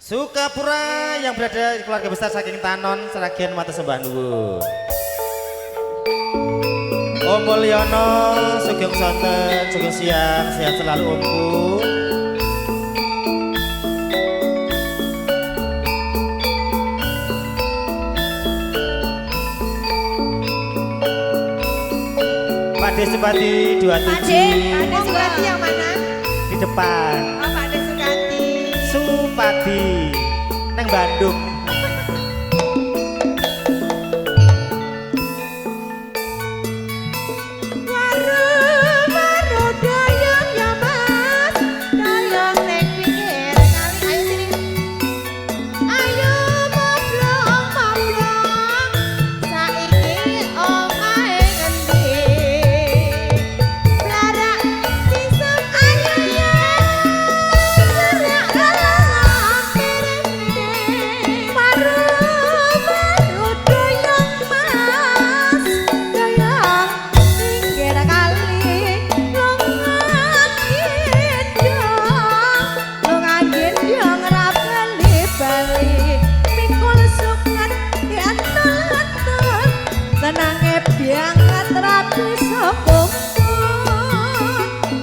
Sukapura yang berada di keluarga besar saking Tanon, Seragian Mata Sembah Nuwun. Om Mulyono, Sugeng Sonten, Sugeng Siang, sehat selalu Omku. Pak De Supati 27. Pak De Supati yang mana? Di depan. Oh, Pak De Supati. Supati neng Bandung.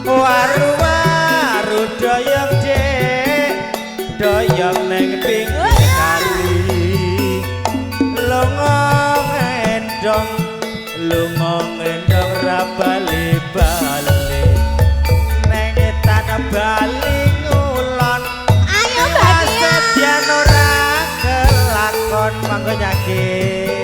Waru-waru doyong dek, doyong neng pinggir kali. Lunga ngendong ra bali-bali. Neng tanah Bali ngulon. Ayo Bagi. Sedian ora kelakon manggo nyakit.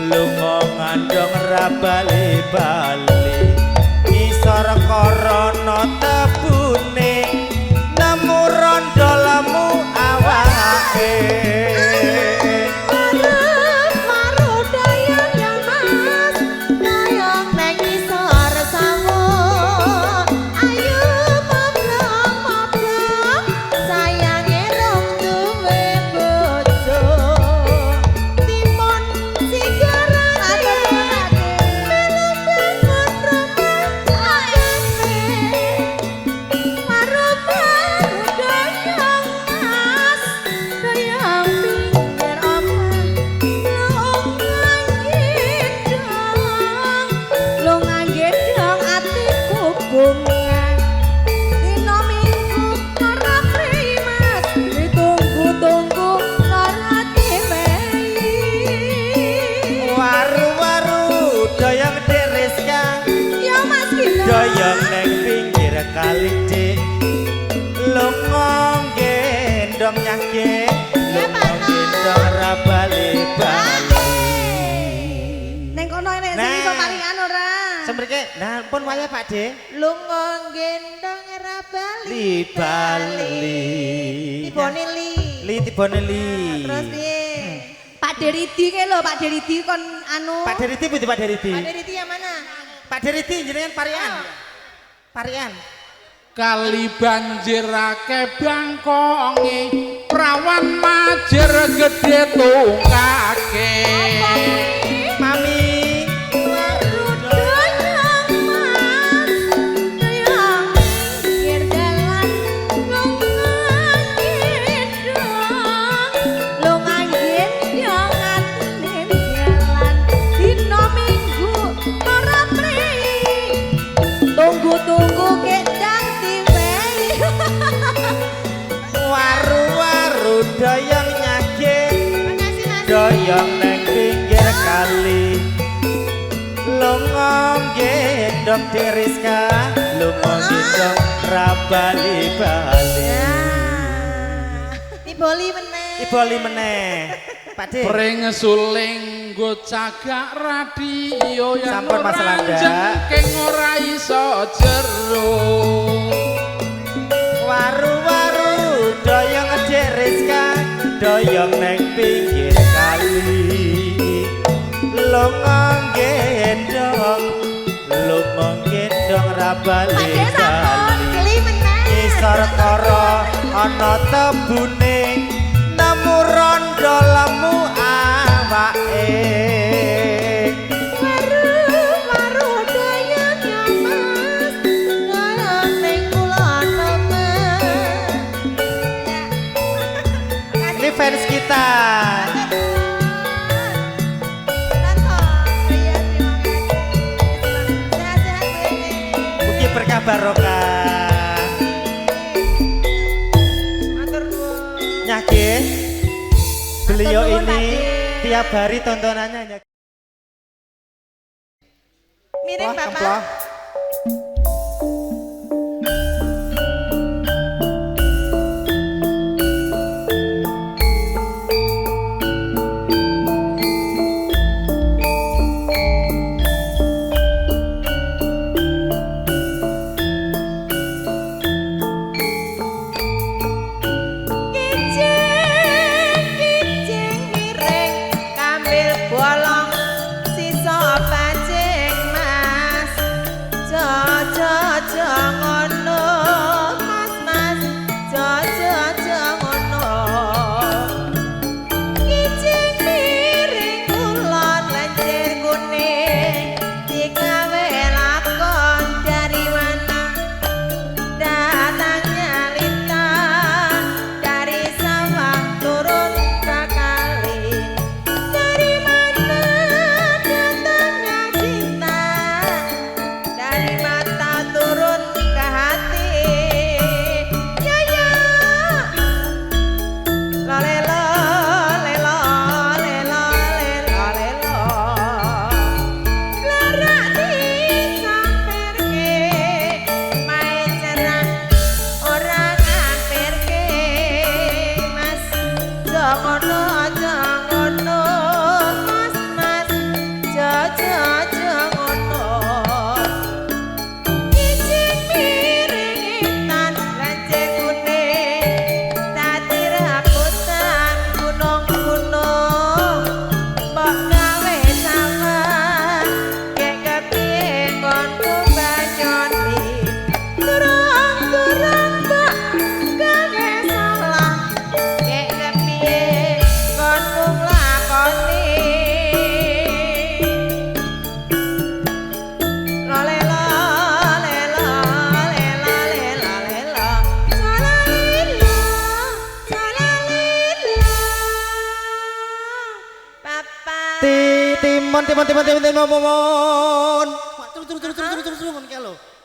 Lunga ngandong ra bali-bali. Isor korona tebune nemu rondo lemu awake. Doyong neng pinggir kali dik, lunga gendong nyakit, lunga gendong ra bali-bali. Neng kono nek sing iso palingan ora? Semrike, nah pun wayah Pak De. Lunga gendong ra bali. Tibone li. Tibone li. Terus piye? Pak Deridi ke lho, Pak Deridi kon anu. Pak Deridi pundi Pak Deridi? Pak Deridi yang mana? Pak Deridi jenengan Parian. Parian. Kali banjir akeh bangkonge, prawan majir gedhe tungkake. Mami tunggu kedang tiwei. waru-waru doyong nyakit. Makasih Mas. Doyong doyong neng pinggir kali lunga gendong Deriska lunga gendong rabali-bali Iboli meneh. Iboli meneh Pakde Pring suling nggo cagak radio yang Sampun Mas Landa jengking ora iso jero waru-waru doyong Deriska doyong neng pinggir kali lunga gendong rabali-bali isor karo ana tebune nemu rondo lemu awake Waru doyong mas doyong ning kulon temen. ini fans kita berkah barokah nyakit beliau ini tiap hari tontonannya miring Bapak kemploh.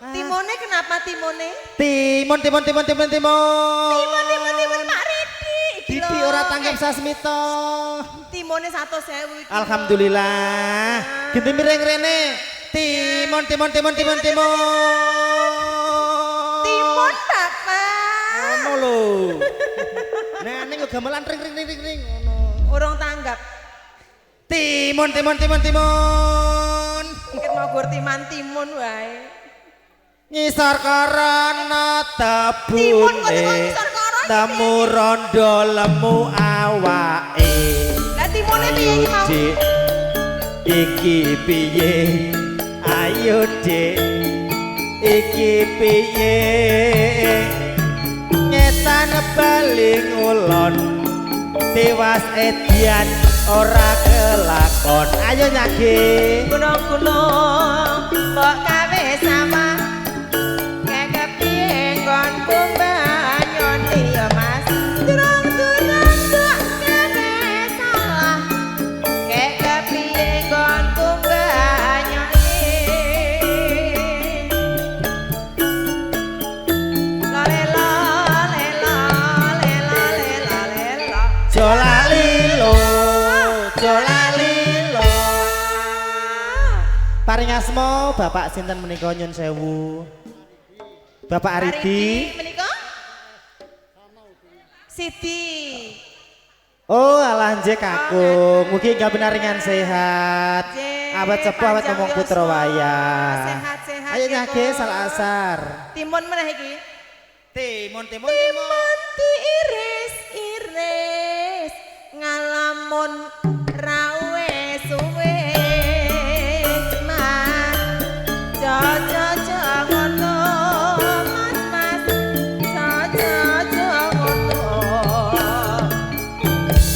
Timon. Timone kenapa timone? Timon. Timon Pak Ridi. Didi ora tanggap sasmita. Timone 100.000 iki. Alhamdulillah. Genti miring rene. Timon. Timon Bapak. Ngono lho. Nah ning gamelan ring ngono. Urung tanggap. Timon. Mungkin mau gur timun wae. Ngisor karana Timon kok tabune ngisor karana temu rondo lemu awake lah timone piye iki mau Dik, iki piye ayo Dik iki piye nyetan baling ulon tewas edian ora kelakon ayo nyage gunung-gunung kok kawe sama kekepiye kon kumbanyon ya Mas durung-durung kok kawe salah kekepiye kon kumbanyon lela jolalilo aja lali lo. Paring asma Bapak sinten menika nyun sewu. Bapak Aridi. Menika? Siti. Oh, alah nggih kakung. Mugi gabenaringan sehat. Awet sepuh awet ngomong putra wayah. Sehat-sehat. Ayo nyage sal asar. Timun meneh iki. Timun. Timun diiris-iris ngalamun rawe suwe. Mas jojo ngono. Mas jojo ngono.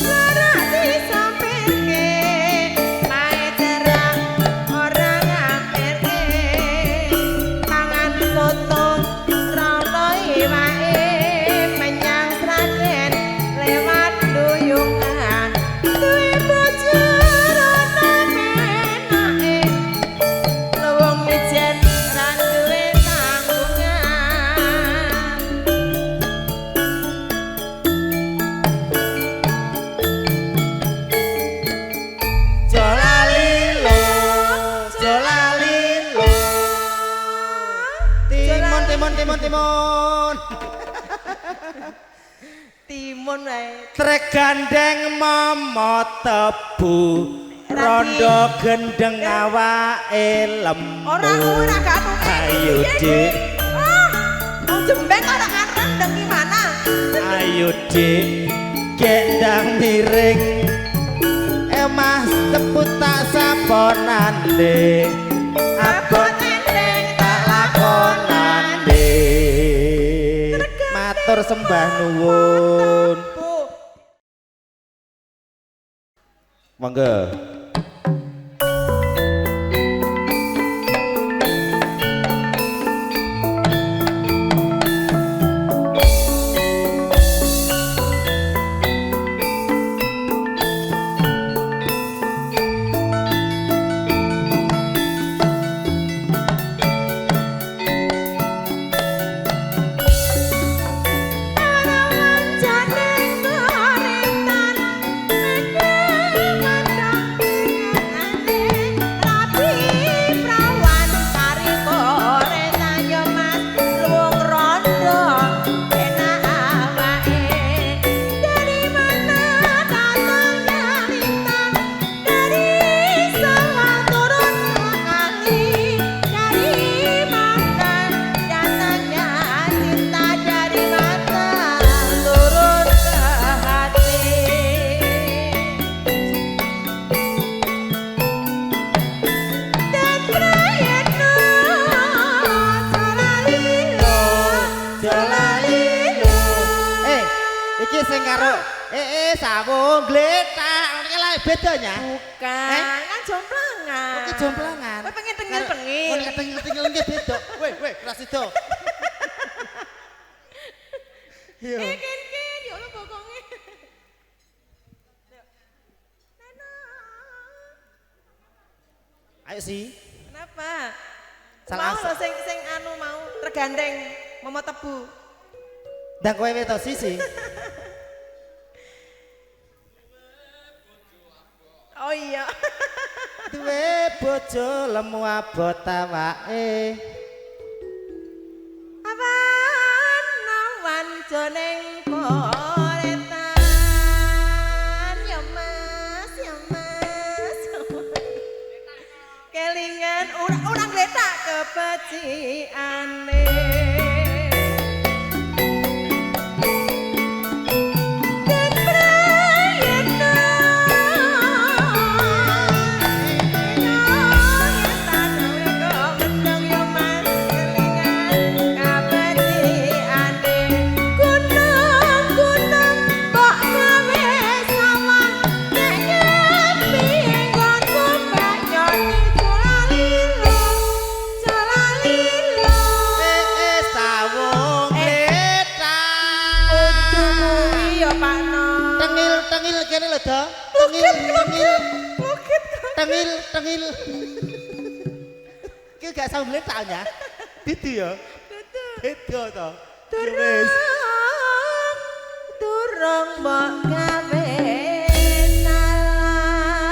Lara disampirke mae terang ora ngampirke. Mangan soto rono iwake menyang Sragen lewat duyungan. Duwe bojo rono menake luwung mijen ra duwe tanggungan. Jolali lo. Timun. Timun wae. Trek gandeng momo tebu. Rondo gendeng awake lembu. Ora gak Ayo dik, Wong jembek ora kan rendeng gimana? ayo dik, gendang miring. Mas teput tak saponande. Abot enteng tak lakonande. Matur sembah nuwun. Bu. Monggo. Janeng gorengan medhe mandang sawung gletak ngene lha bedanya. Bukan, kan jomplangan. Oke jomplangan. Kowe pengen tengil-tengil. Ngono tengil-tengil nggih beda. Weh, ora sida. Yo. Ken ya Allah bokonge. Neno. Ayo sih. Kenapa? Salah Mau lo sing anu mau tergandeng momo tebu. Ndang kowe weto sisi. Oh iya. Duwe bojo lemu abot awake. Awan joneng koretan. Ya Mas, ya Mas. Kelingan orang gletak kebeciane. Tengil. Ki gak sambel letaknya. Didu ya. Beda to. Durung mbok gawe nalar.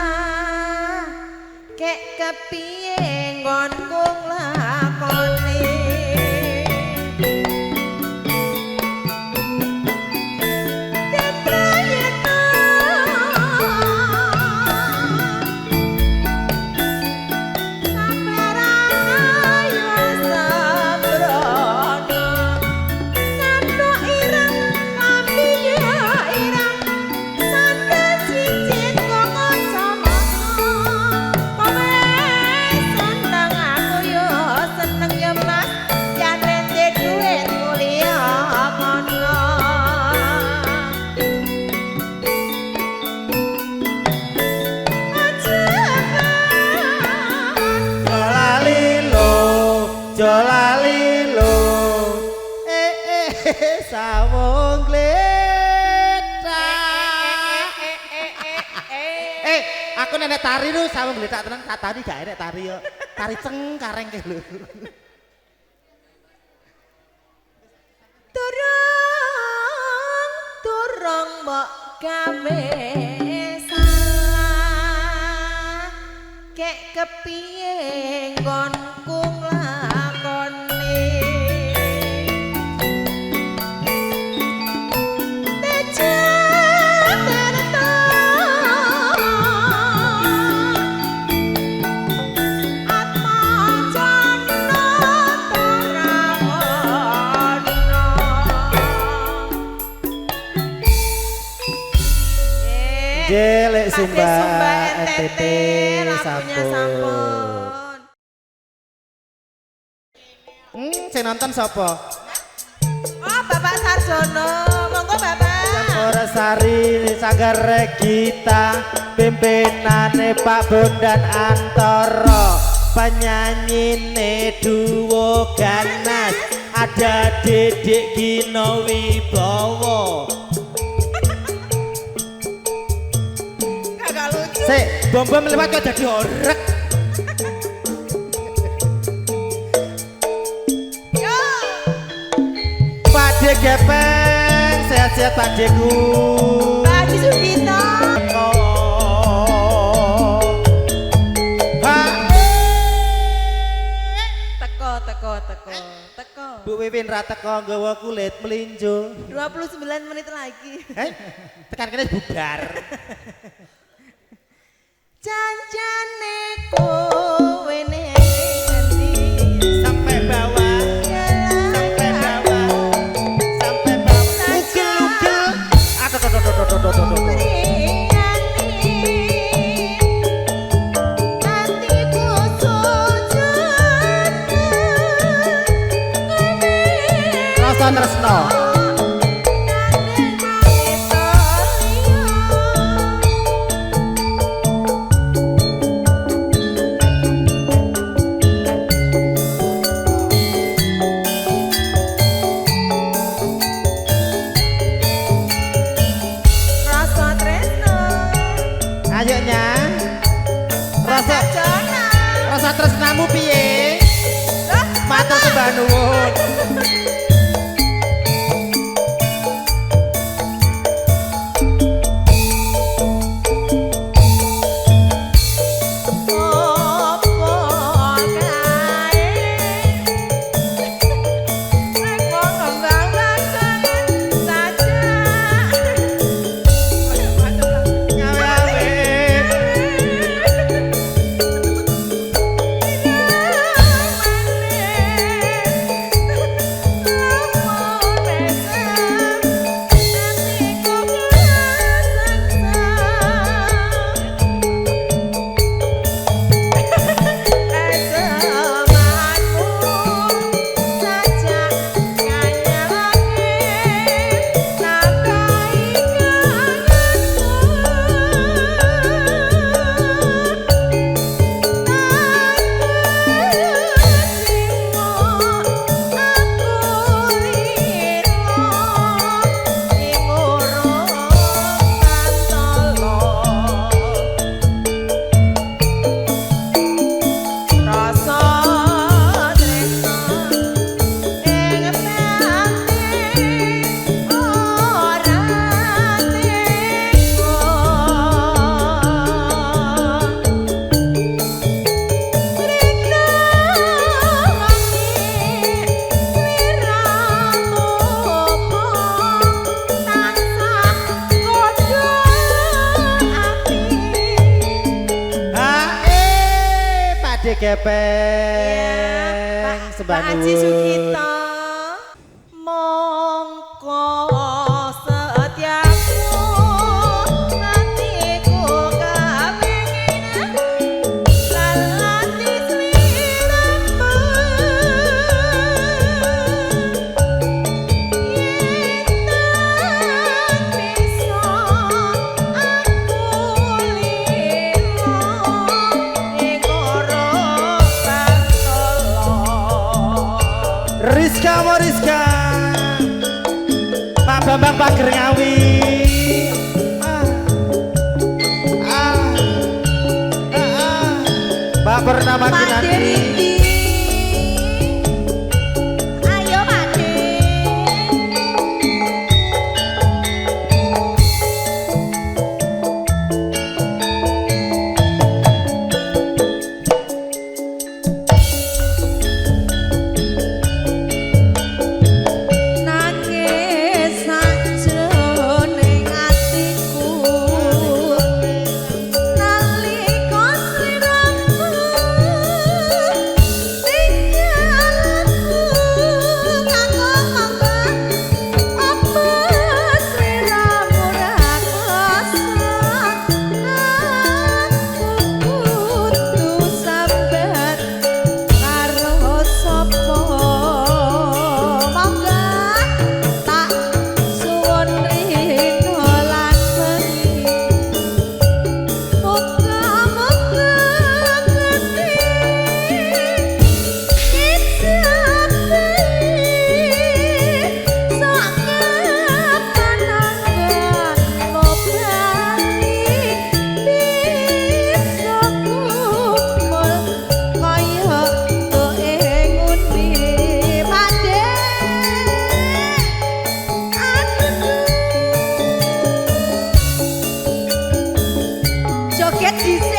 Aku nenek tari lu sama ngletak tenan tak tari gak enek tari yo. Tari cengkareng ke lho. Durung mbok gawe salah. Kek kepiye nggonku nglakoni. Jelek Sumba NTT lagunya sampun. Sing nonton sapa? Oh, Bapak Sarjono, monggo Bapak. Ora Sari Sanggar Regita pimpinane Pak Bondan Antara penyanyine Duo Ganas ada Dedek Gino Wibowo. Kagak lucu. Sik, bom-bom lewat kok jadi horek. Yo. Pak De Gepeng, sehat-sehat Pak Deku. Pak Haji Sugito. Teko. Bu Wiwin ra teko nggawa kulit melinjo. 29 menit lagi. Tekan kene bubar. Janjane kowe ning endi Sampai bawah, sampai bawah, sampai bawah. Ugel-ugel. Aduh. Rasa tresno. Ayo nyang. Rasa tresnamu piye? Matur sembah nuwun. Gepeng Pak Haji Sugito. Mongko setiaku hatiku kepengin lalati sliramu yen bisa aku lilo ning Rizka Moriska Pak Bambang Pager Ngawi Tak pernah makin Pak nanti. Ridi. Ayo Pak De. Nangis sajroning atiku nalika sliramu tinggalku kanggo mangga apa sliramu ra kuasa aku kudu sambat karo sapa mangga tak suwun rino lan bengi muga-muga ngerti kisabe sak panangan ngobati bisa kumpul kaya koe ngundi pade joget dhisik